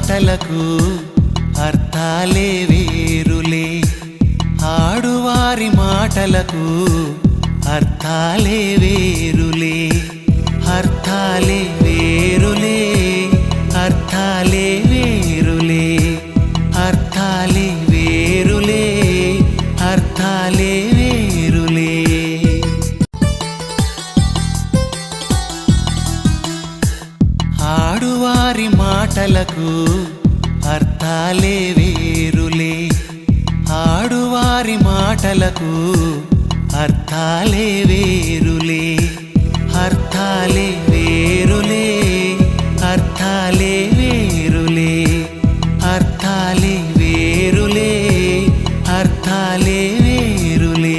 మాటలకు అర్థాలే వేరులే, ఆడువారి మాటలకు అర్థాలే వేరులే, అర్థాలే వేరులే, అర్థాలే వేరులే, అర్థాలే వేరులే, అర్థాలే వేరులే. ఆడువారి మాటలకు అర్థాలే వేరులే, ఆడువారి మాటలకు అర్థాలే వేరులే, అర్థాలే వేరులే, అర్థాలే వేరులే, అర్థాలే వేరులే, అర్థాలే వేరులే.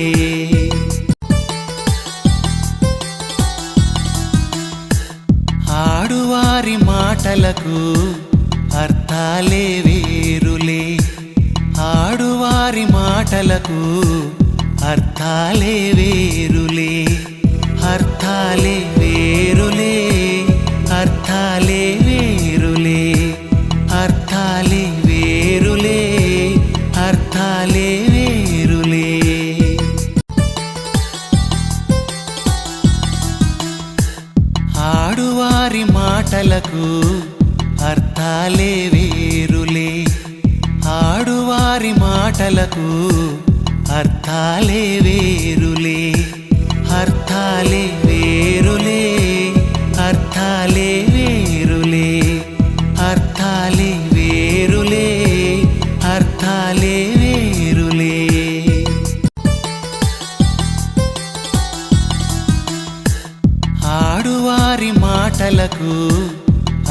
ఆడువారి మాటలకు అర్థాలే వేరులే, ఆడువారి మాటలకు అర్థాలే వేరులే, అర్థాలే వేరులే, అర్థాలే వేరులే, అర్థాలే వేరులే, అర్థాలే వేరులే. ఆడువారి మాటలకు అర్థాలే వేరులే, ఆడువారి మాటలకు అర్థాలే వేరులే, అర్థాలే వేరులే, అర్థాలే వేరులే, అర్థాలే వేరులే, అర్థాలే వేరులే. ఆడువారి మాటలకు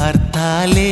అర్థాలే